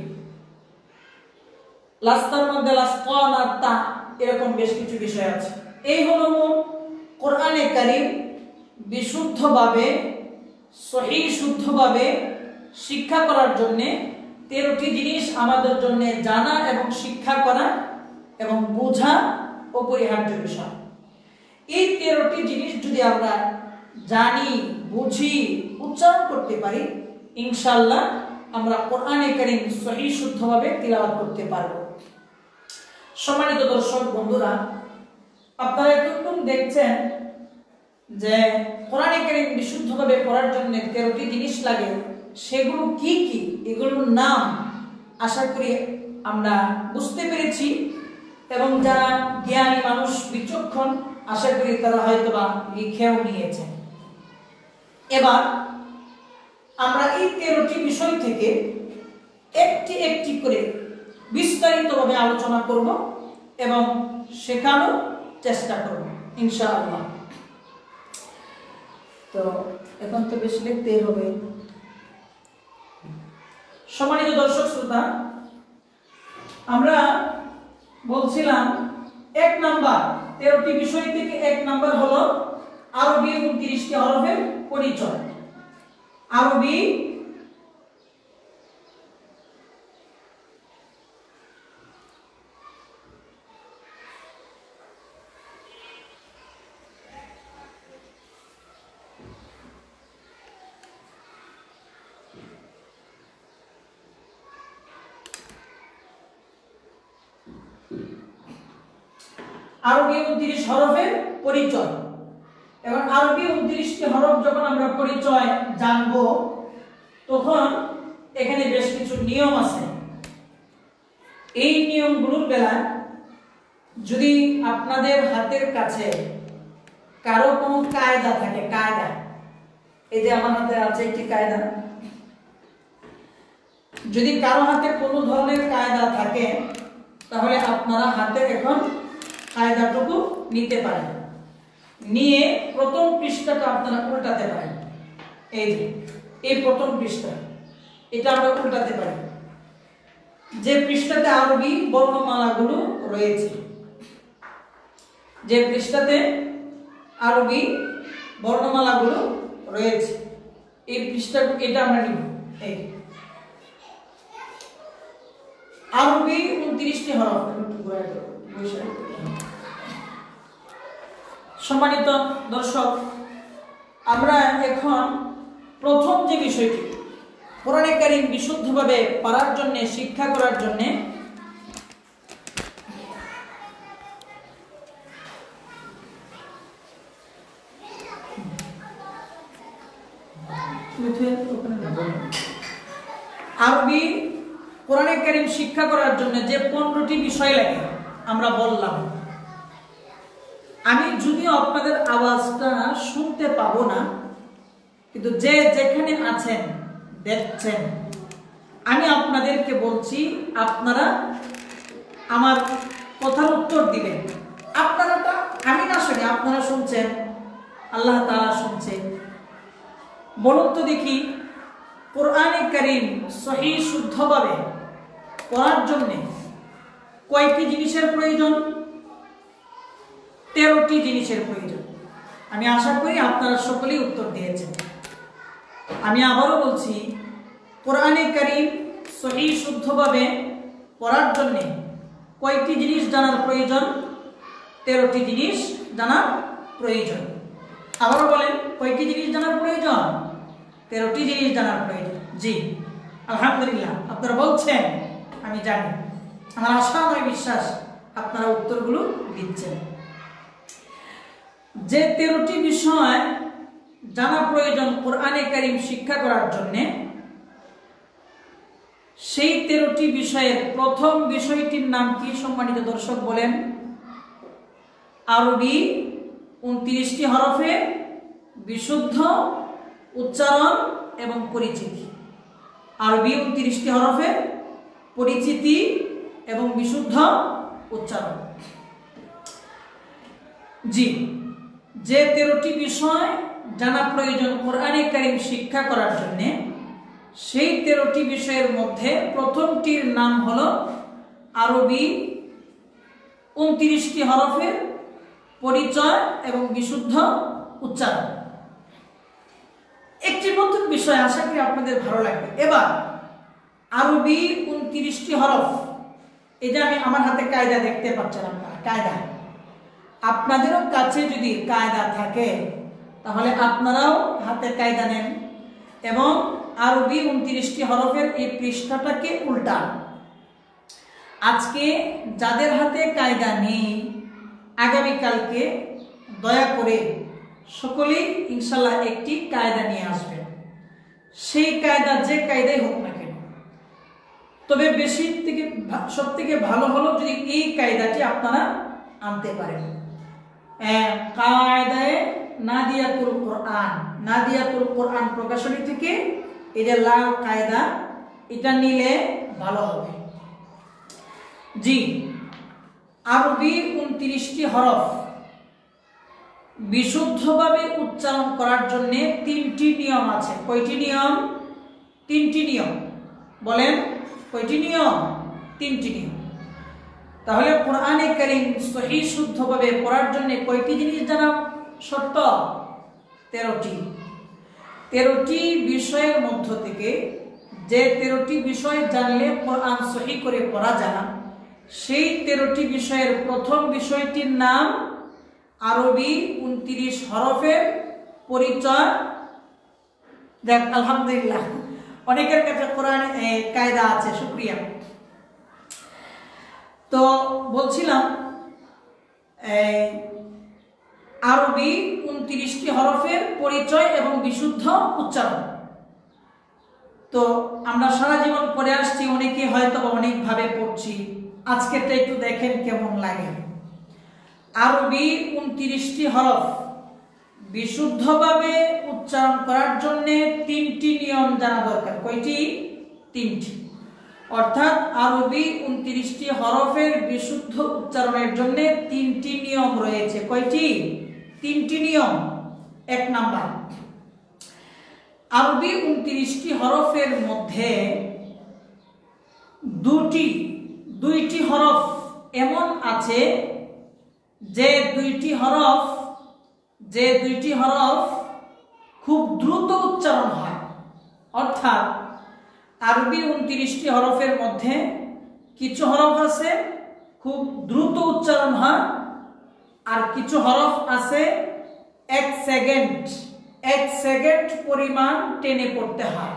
S1: লাস্তার মধ্যে লাস্তানা তা, এরকম বেশ কিছু বিষয় আছে। এই হলো কোরআনে কারীম বিশুদ্ধভাবে সহিহ শুদ্ধভাবে শিক্ষা করার জন্য 13টি জিনিস আমাদের জন্য জানা এবং শিক্ষা করা এবং বোঝা অপরিহার্য বিষয়। এই 13টি জিনিস যদি আমরা জানি, বুঝি, উচ্চারণ করতে পারি, ইনশাআল্লাহ আমরা কোরআনে কারীম সহিহ শুদ্ধভাবে তিলাওয়াত করতে পারব। সম্মানিত দর্শক বন্ধুরা, আপনারা এতক্ষণ দেখছেন যে কোরআনে কারীম বিশুদ্ধভাবে পড়ার জন্য 13টি জিনিস লাগে, সেগুলো কি কি, এগুলোর নাম আশা করি আমরা বুঝতে পেরেছি এবং যারা জ্ঞানী মানুষ, বিচক্ষণ, আশা করি তারা হয়তোবা লিখেও নিয়েছে। এবার আমরা এই 13টি বিষয় থেকে একটি একটি করে বিস্তারিতভাবে আলোচনা করব এবং শেখানোর চেষ্টা করব ইনশাআল্লাহ। তো এখন তো বেশি লিখতেই হবে। সম্মানিত দর্শক শ্রোতা, আমরা বলছিলাম 1 নাম্বার 13টি বিষয় থেকে 1 নাম্বার হলো আরবি 29টি হরফের পরিচয়। আরবি আরবি 29 হরফের পরিচয়। এবং আরবি 29টি হরফ যখন আমরা পরিচয় জানব, তখন এখানে বেশ কিছু নিয়ম আছে। এই নিয়মগুলোর বেলায় যদি আপনাদের হাতের কাছে কারো কোনো কায়দা থাকে, কায়দা, এই যে আমার হাতে আছে একটি কায়দা, যদি কারো হাতে কোনো ধরনের কায়দা থাকে তাহলে আপনারা হাতে এখন কায়দাটুকু নিতে পারেন, নিয়ে প্রথম পৃষ্ঠাটা আপনারা উল্টাতে পারেন। এই যে এই প্রথম পৃষ্ঠা, এটা আমরা উল্টাতে পারি, যে পৃষ্ঠাতে আরবি বর্ণমালাগুলো রয়েছে, যে পৃষ্ঠাতে আরবি বর্ণমালাগুলো রয়েছে, এই পৃষ্ঠা, এটা আমরা নিব। এই আরবি 29টি হরফ। সম্মানিত দর্শক, আমরা এখন প্রথম যে বিষয়টি কোরআনে কারীম বিশুদ্ধভাবে পড়ার জন্য, শিক্ষা করার জন্য আরবি কোরআনে কারীম শিক্ষা করার জন্য যে 15টি বিষয় লাগে আমরা বললাম। আমি যদিও আপনাদের আওয়াজটা শুনতে পাবো না, কিন্তু যে যেখানে আছেন দেখছেন, আমি আপনাদেরকে বলছি, আপনারা আমার কথার উত্তর দিবেন। আপনারা তো, আমি না শুনি, আপনারা শুনছেন, আল্লাহ তাআলা শুনছেন। বলুন তো দেখি, কোরআনে কারীম সহিহ শুদ্ধভাবে পড়ার জন্য কয়টি জিনিসের প্রয়োজন? 13টি জিনিসের প্রয়োজন। আমি আশা করি আপনারা সকলেই উত্তর দিয়েছেন। আমি আবারও বলছি, কোরআনে কারীম সহিহ শুদ্ধভাবে পড়ার জন্য কয়টি জিনিস জানার প্রয়োজন? 13টি জিনিস জানার প্রয়োজন। আবারও বলেন, কয়টি জিনিস জানার প্রয়োজন? 13টি জিনিস জানার প্রয়োজন। জি, আলহামদুলিল্লাহ, আপনারা বলছেন, আমি জানি, আমার আশা, আমার বিশ্বাস আপনারা উত্তরগুলো দিচ্ছেন। যে 13টি বিষয় জানা প্রয়োজন কোরআনে কারীম শিক্ষা করার জন্য, সেই 13টি বিষয়ের প্রথম বিষয়টির নাম কি সম্মানিত দর্শক বলেন? আরবি 29টি হরফে বিশুদ্ধ উচ্চারণ এবং পরিচিতি। আরবি 29টি হরফের পরিচিতি এবং বিশুদ্ধ উচ্চারণ। জি, যে 13টি বিষয় জানা প্রয়োজন কোরআনে কারীম শিক্ষা করার জন্য, সেই 13টি বিষয়ের মধ্যে প্রথমটির নাম হলো আরবি 29টি হরফের পরিচয় এবং বিশুদ্ধ উচ্চারণ। একটি নতুন বিষয়, আশা করি আপনাদের ভালো লাগবে। এবার আরবি 29টি হরফ, এই যে আমি আমার হাতে কায়দা দেখতে পাচ্ছেন, আপনারা কায়দা, আপনাদেরও কাছে যদি কায়দা থাকে তাহলে আপনারাও হাতে কায়দা নেন এবং আরবি 29টি হরফের এই পৃষ্ঠাটাকে উল্টান। আজকে যাদের হাতে কায়দা নেই, আগামীকালকে দয়া করে সকলেই ইনশাল্লাহ একটি কায়দা নিয়ে আসবেন। সেই কায়দা যে কায়দাই হোক না কেন, তবে বেশি থেকে সব থেকে ভালো হলো যদি এই কায়দাটি আপনারা আনতে পারেন। কায়দায়ে নাদিয়াতুল কোরআন, নাদিয়াতুল কোরআন প্রকাশনী থেকে এই যে লাল কায়দা, এটা নিলে ভালো হবে। জি, আরবি 29টি হরফ বিশুদ্ধভাবে উচ্চারণ করার জন্য 3টি নিয়ম আছে। কয়টি নিয়ম? 3টি নিয়ম। বলেন কয়টি নিয়ম? 3টি নিয়ম। তাহলে কোরআনে কারীম সহিহ শুদ্ধভাবে পড়ার জন্য কয়টি জিনিস জানা শর্ত? 13টি। 13টি বিষয়ের মধ্য থেকে যে 13টি বিষয় জানলে কোরআন সহিহ করে পড়া যায়, সেই 13টি বিষয়ের প্রথম বিষয়টির নাম আরবি 29 হরফের পরিচয়। দেখ, আলহামদুলিল্লাহ অনেকের কাছে কোরআন কায়দা আছে, শুকরিয়া। তো বলছিলাম আরবি 29টি হরফের পরিচয় এবং বিশুদ্ধ উচ্চারণ। তো আমরা সারা জীবন পড়ে আসছি, অনেকে হয়তো অনেকভাবে পড়ছি, আজকেরটা একটু দেখেন কেমন লাগে। আরবি 29টি হরফ বিশুদ্ধভাবে উচ্চারণ করার জন্য 3টি নিয়ম জানা দরকার। কয়টি? 3টি। অর্থাৎ আরবি 29টি হরফের বিশুদ্ধ উচ্চারণের জন্য 3টি নিয়ম রয়েছে। কয়টি? 3টি নিয়ম। 1 নাম্বার, আরবি 29টি হরফের মধ্যে দুইটি হরফ এমন আছে যে দুইটি হরফ খুব দ্রুত উচ্চারণ হয়। অর্থাৎ আরবি 29টি হরফের মধ্যে কিছু হরফ আছে খুব দ্রুত উচ্চারণ হয়, আর কিছু হরফ আছে 1 সেকেন্ড পরিমাণ টেনে পড়তে হয়,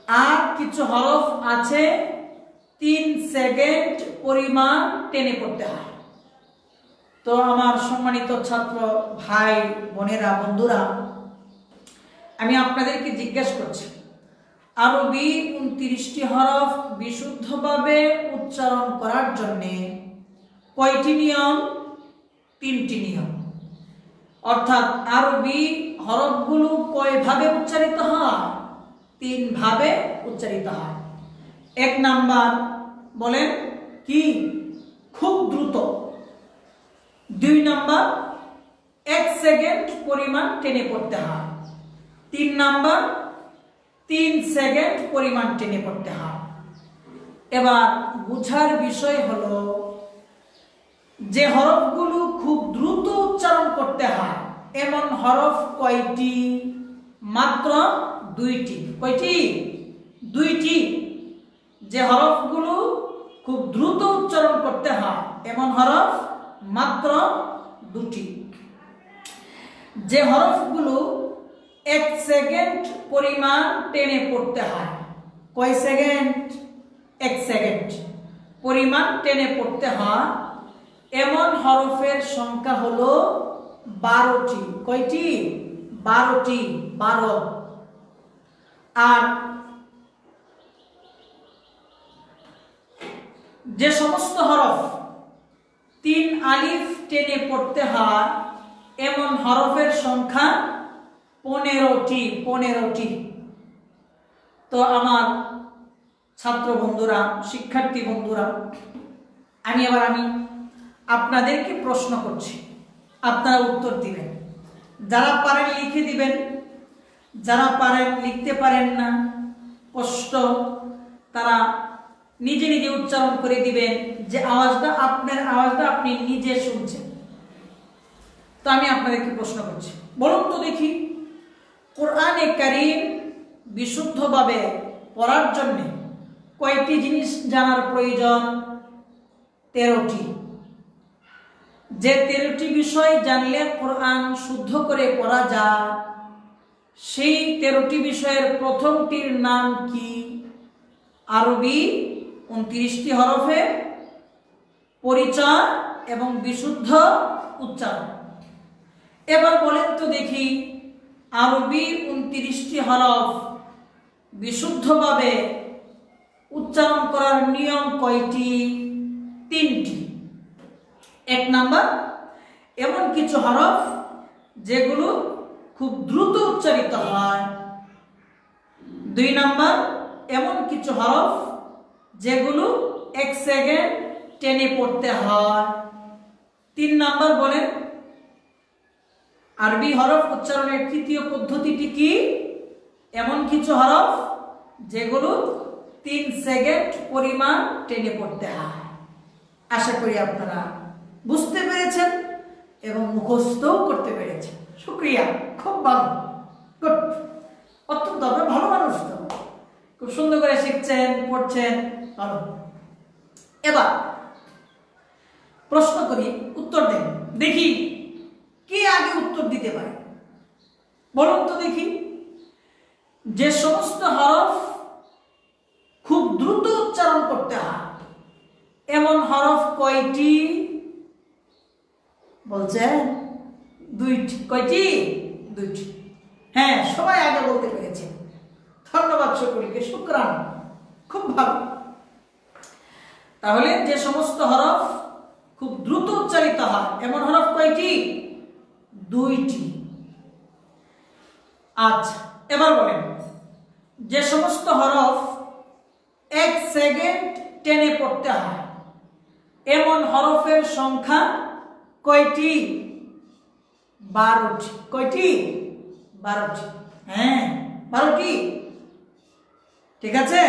S1: আর কিছু হরফ আছে 3 সেকেন্ড পরিমাণ টেনে পড়তে হয়। তো আমার সম্মানিত ছাত্র ভাই বোনেরা, বন্ধুরা, আমি আপনাদেরকে জিজ্ঞেস করছি, আরবি 29টি হরফ বিশুদ্ধভাবে উচ্চারণ করার জন্য কয়টি নিয়ম? 3টি নিয়ম। অর্থাৎ আরবি হরফগুলো কয়ভাবে উচ্চারিত হয়? 3 ভাবে উচ্চারিত হয়। 1 নাম্বার, বলেন কি? খুব দ্রুত। 2 নাম্বার, 1 সেকেন্ড পরিমাণ টেনে পড়তে হয়। 3 নাম্বার, 3 সেকেন্ড পরিমাণ টেনে পড়তে হয়। এবার বুঝার বিষয় হলো যে হরফগুলো খুব দ্রুত উচ্চারণ করতে হয় এমন হরফ কয়টি? মাত্র 2টি। কয়টি? 2টি। যে হরফগুলো খুব দ্রুত উচ্চারণ করতে হয় এমন হরফ মাত্র 2টি। যে হরফগুলো 1 সেকেন্ড পরিমাণ টেনে পড়তে হয়, কয় সেকেন্ড? 1 সেকেন্ড পরিমাণ টেনে পড়তে হয় এমন হরফের সংখ্যা হলো 12টি। কয়টি? 12টি। 12। আর যে সমস্ত হরফ 3 আলিফ টেনে পড়তে হয় এমন হরফের সংখ্যা 15টি। তো আমার ছাত্র বন্ধুরা, শিক্ষার্থী বন্ধুরা, আমি আপনাদেরকে প্রশ্ন করছি, আপনারা উত্তর দিবেন। যারা পারেন লিখে দিবেন, যারা পারেন লিখতে পারেন না কষ্ট, তারা নিজে নিজে উচ্চারণ করে দিবেন যে আওয়াজটা আপনার আওয়াজটা আপনি নিজে শুনছেন। তো আমি আপনাদেরকে প্রশ্ন করছি, বলুন তো দেখি, কোরআনে কারীম বিশুদ্ধভাবে পড়ার জন্য কয়টি জিনিস জানার প্রয়োজন? 13টি। যে 13টি বিষয় জানলে কোরআন শুদ্ধ করে পড়া যায়, সেই 13টি বিষয়ের প্রথমটির নাম কি? আরবি 29টি হরফের পরিচয় এবং বিশুদ্ধ উচ্চারণ। এবার বলেন তো দেখি, আরবি 29টি হরফ বিশুদ্ধভাবে উচ্চারণ করার নিয়ম কয়টি? 3টি। 1 নাম্বার, এমন কিছু হরফ যেগুলো খুব দ্রুত উচ্চারিত হয়। 2 নাম্বার, এমন কিছু হরফ যেগুলো 1 সেকেন্ড টেনে পড়তে হয়। 3 নাম্বার, বলেন আরবি হরফ উচ্চারণের তৃতীয় পদ্ধতিটি কি? এমন কিছু হরফ যেগুলো 3 সেকেন্ড পরিমাণ টেনে পড়তে হয়। আশা করি আপনারা বুঝতে পেরেছেন এবং মুখস্থও করতে পেরেছেন। শুকরিয়া, খুব ভালো, গুড, অত্যন্ত ভালো মানুষ তো, খুব সুন্দর করে শিখছেন, পড়ছেন, ভালো। এবার প্রশ্ন করি, উত্তর দেন দেখি, কে আগে উত্তর দিতে পারে? বলুন তো দেখি, যে সমস্ত হরফ খুব দ্রুত উচ্চারণ করতে হয় এমন হরফ কয়টি? বলছেন 2টি। কয়টি? 2টি। হ্যাঁ, সবাই আগে বলতে পেরেছে, ধন্যবাদ সকলকে, শুকরান, খুব ভালো। তাহলে যে সমস্ত হরফ খুব দ্রুত উচ্চারিত হয় এমন হরফ কয়টি? 2টি। আচ্ছা, এবার বলেন, যে সমস্ত হরফ 1 সেকেন্ড টেনে পড়তে হয় এমন হরফের সংখ্যা কয়টি? 12টি। কয়টি? 12টি। হ্যাঁ, 12টি। ঠিক আছে,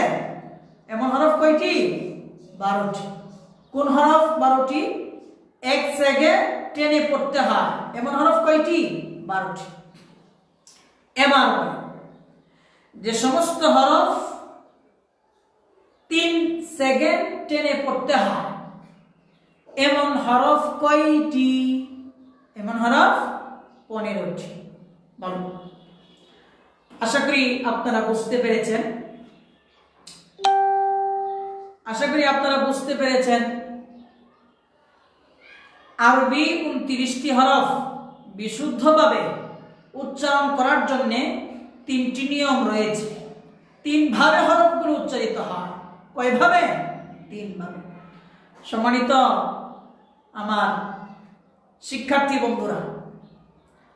S1: এমন হরফ কয়টি? 12টি। কোন হরফ 12টি? 1 সেকেন্ড টেনে পড়তে হয় এমন হরফ কয়টি? 12টি। এবার যে সমস্ত হরফ 3 সেকেন্ড টেনে পড়তে হয় এমন হরফ কয়টি? এমন হরফ 15টি। বলুন। আশা করি আপনারা বুঝতে পেরেছেন, আশা করি আপনারা বুঝতে পেরেছেন। আরবি 29টি হরফ বিশুদ্ধভাবে উচ্চারণ করার জন্য 3টি নিয়ম রয়েছে। 3 ভাবে হরফগুলো উচ্চারিত হয়। কয়ভাবে? 3 ভাবে। সম্মানিত আমার শিক্ষার্থী বন্ধুরা,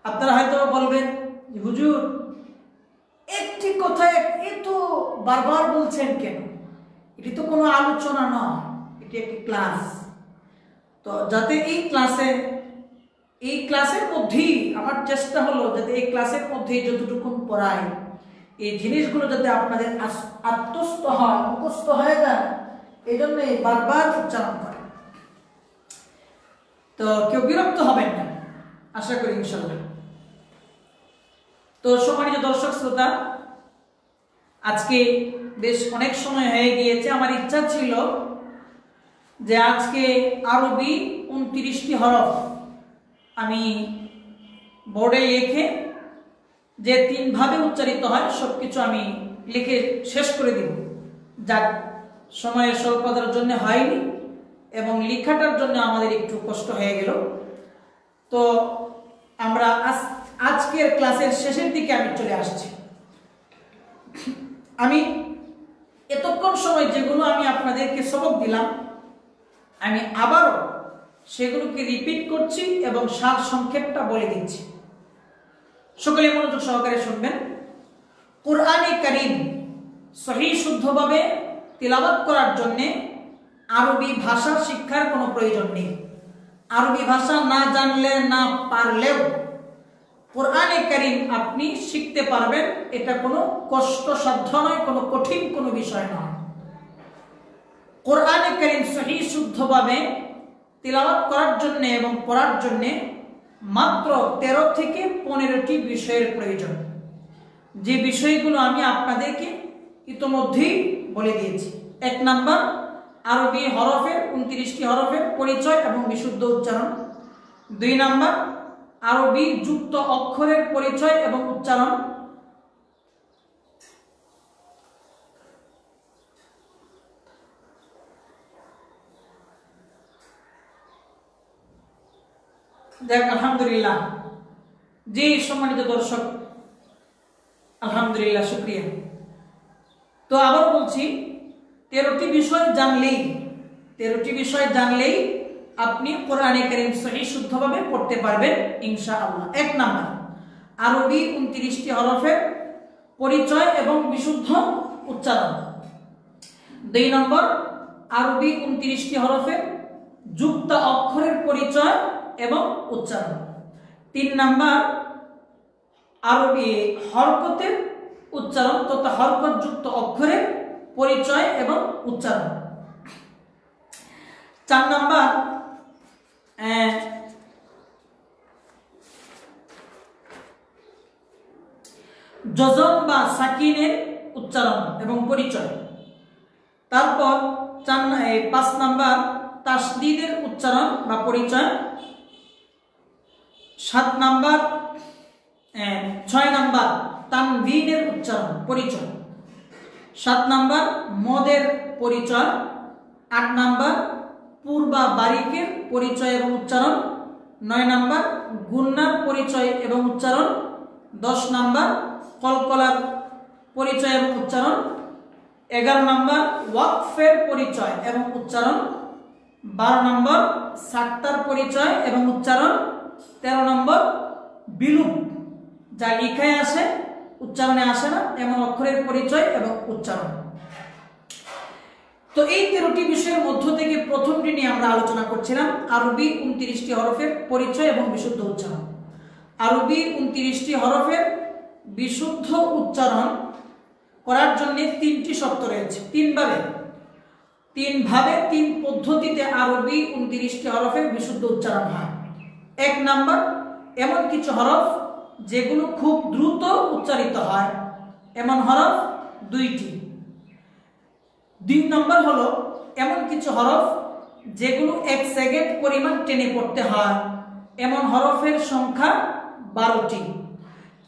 S1: আপনারা হয়তো বলবেন যে হুজুর, একটি কথা এত বারবার বলছেন কেন? এটি তো কোনো আলোচনা নয়, এটি একটি ক্লাস। তো যাতে এই ক্লাসের মধ্যেই আমার চেষ্টা হলো যাতে এই ক্লাসের মধ্যেই যতটুকু পড়াই এই জিনিসগুলো যাতে আপনাদের আত্মস্থ হয়, মুখস্থ হয়ে যায়, এই জন্যই বারবার উচ্চারণ করে। তো কেউ বিরক্ত হবেন না, আশা করি ইনশাল্লাহ। তো সম্মানিত দর্শক শ্রোতা, আজকে বেশ অনেক সময় হয়ে গিয়েছে। আমার ইচ্ছা ছিল যে আজকে আরবি 29টি হরফ আমি বোর্ডে লিখে যে 3 ভাবে উচ্চারিত হয় সবকিছু আমি লিখে শেষ করে দিব। যাক, সময়ের স্বল্পতার জন্য হয়নি এবং লেখাটার জন্য আমাদের একটু কষ্ট হয়ে গেল। তো আমরা আজকের ক্লাসের শেষের দিকে আমি চলে আসছি। আমি এতক্ষণ সময় যেগুলো আমি আপনাদেরকে সবক দিলাম, আমি আবারও সেগুলোকে রিপিট করছি এবং সার সংক্ষেপটা বলে দিচ্ছি। সকলে মনোযোগ সহকারে শুনবেন। কোরআনে কারীম সহিহ শুদ্ধভাবে তিলাওয়াত করার জন্য আরবি ভাষা শিক্ষার কোনো প্রয়োজন নেই। আরবি ভাষা না জানলে, না পারলেও কোরআনে কারীম আপনি শিখতে পারবেন। এটা কোনো কষ্টসাধ্য নয়, কোনো কঠিন কোনো বিষয় নয়। কোরআনে কারীম সহিহ শুদ্ধভাবে তিলাওয়াত করার জন্য এবং পড়ার জন্য মাত্র 13 থেকে 15টি বিষয়ের প্রয়োজন, যে বিষয়গুলো আমি আপনাদেরকে ইতোমধ্যেই বলে দিয়েছি। 1 নাম্বার, আরবি হরফের 29টি হরফের পরিচয় এবং বিশুদ্ধ উচ্চারণ। 2 নাম্বার, আরবি যুক্ত অক্ষরের পরিচয় এবং উচ্চারণ। 3 আলহামদুলিল্লাহ, জি সম্মানিত দর্শক, আলহামদুলিল্লাহ, শুকরিয়া। তো আবার বলছি, 13টি বিষয় জানলেই আপনি কোরআনে কারীম সহিহ শুদ্ধভাবে পড়তে পারবেন ইনশাআল্লাহ। 1 নাম্বার, আরবি 29টি হরফের পরিচয় এবং বিশুদ্ধ উচ্চারণ। 2 নম্বর, আরবি 29টি হরফের যুক্ত অক্ষরের পরিচয় এবং উচ্চারণ। 3 নাম্বার, আরবি হরকতের উচ্চারণ তথা হরকত যুক্ত অক্ষরের পরিচয় এবং উচ্চারণ। 4 নাম্বার, জজম বা সাকিনের উচ্চারণ এবং পরিচয়। তারপর 5 নাম্বার, তাসদীদের উচ্চারণ বা পরিচয়। 6 নাম্বার, তানবিনের উচ্চারণ পরিচয়। 7 নাম্বার, মদের পরিচয়। 8 নাম্বার, পূর্বা বারিকের পরিচয় এবং উচ্চারণ। 9 নাম্বার, গুন্নার পরিচয় এবং উচ্চারণ। 10 নাম্বার, কলকলার পরিচয় এবং উচ্চারণ। 11 নাম্বার, ওয়াকফের পরিচয় এবং উচ্চারণ। 12 নম্বর, সাক্তার পরিচয় এবং উচ্চারণ। 13 নম্বর, বিলুপ, যা লিখায় আসে উচ্চারণে আসে না এমন অক্ষরের পরিচয় এবং উচ্চারণ। তো এই 13টি বিষয়ের মধ্য থেকে প্রথমটি নিয়ে আমরা আলোচনা করছিলাম, আরবি 29টি হরফের পরিচয় এবং বিশুদ্ধ উচ্চারণ। আরবি 29টি হরফের বিশুদ্ধ উচ্চারণ করার জন্য 3টি শর্ত রয়েছে। 3 পদ্ধতিতে আরবি 29টি হরফের বিশুদ্ধ উচ্চারণ হয়। 1 নাম্বার, এমন কিছু হরফ যেগুলো খুব দ্রুত উচ্চারিত হয়, এমন হরফ 2টি। 2 নম্বর হলো এমন কিছু হরফ যেগুলো 1 সেকেন্ড পরিমাণ টেনে পড়তে হয়, এমন হরফের সংখ্যা 12টি।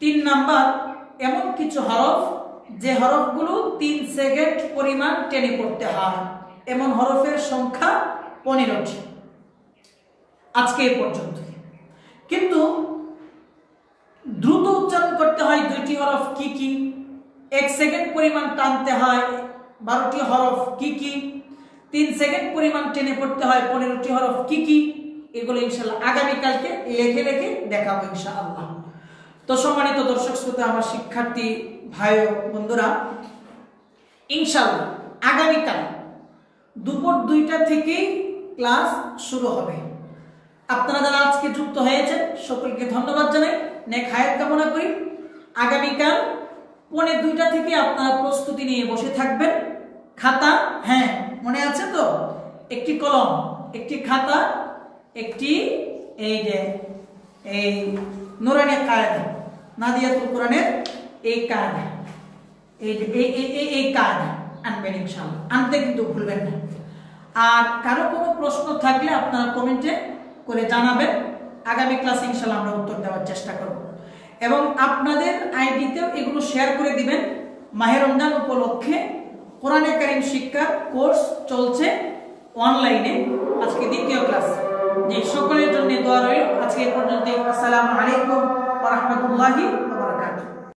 S1: 3 নাম্বার, এমন কিছু হরফ যে হরফগুলো 3 সেকেন্ড পরিমাণ টেনে পড়তে হয়, এমন হরফের সংখ্যা 15টি। আজকে এই পর্যন্ত। কিন্তু দ্রুত উচ্চারণ করতে হয় 2টি হরফ কি কি, 1 সেকেন্ড পরিমাণ টানতে হয় 12টি হরফ কি কি, 3 সেকেন্ড পরিমাণ টেনে পড়তে হয় 15টি হরফ কি কি, এগুলো ইনশাআল্লাহ আগামীকালকে লিখে দেখাবো ইনশাআল্লাহ। তো সম্মানিত দর্শক শ্রোতা, আমার শিক্ষার্থী ভাই ও বন্ধুরা, ইনশাআল্লাহ আগামীকাল দুপুর 2টা থেকে ক্লাস শুরু হবে। আপনারা যারা আজকে যুক্ত হয়েছেন সকলকে ধন্যবাদ জানাই, নেক হায়াত কামনা করি। আগামীকাল 1:45 থেকে আপনারা প্রস্তুতি নিয়ে বসে থাকবেন। খাতা, হ্যাঁ মনে আছে তো, একটি কলম, একটি খাতা, একটি এই নুরানি কায়দা, নাদিয়াতুল কোরআনের এই কায়দা, এই কায়দা আনবেন ইনশাআল্লাহ, আনতে কিন্তু ভুলবেন না। আর কারো কোনো প্রশ্ন থাকলে আপনারা কমেন্টে করে জানাবেন, আগামী ক্লাসে ইনশাআল্লাহ আমরা উত্তর দেওয়ার চেষ্টা করব। এবং আপনাদের আইডিতেও এগুলো শেয়ার করে দিবেন। মাহে রমজান উপলক্ষে কোরআনে কারীম শিক্ষার কোর্স চলছে অনলাইনে, আজকে 2য় ক্লাস। যে সকলের জন্য দোয়া রইল। আজকে এই পর্যন্ত। আসসালামু আলাইকুম ওয়া রাহমাতুল্লাহি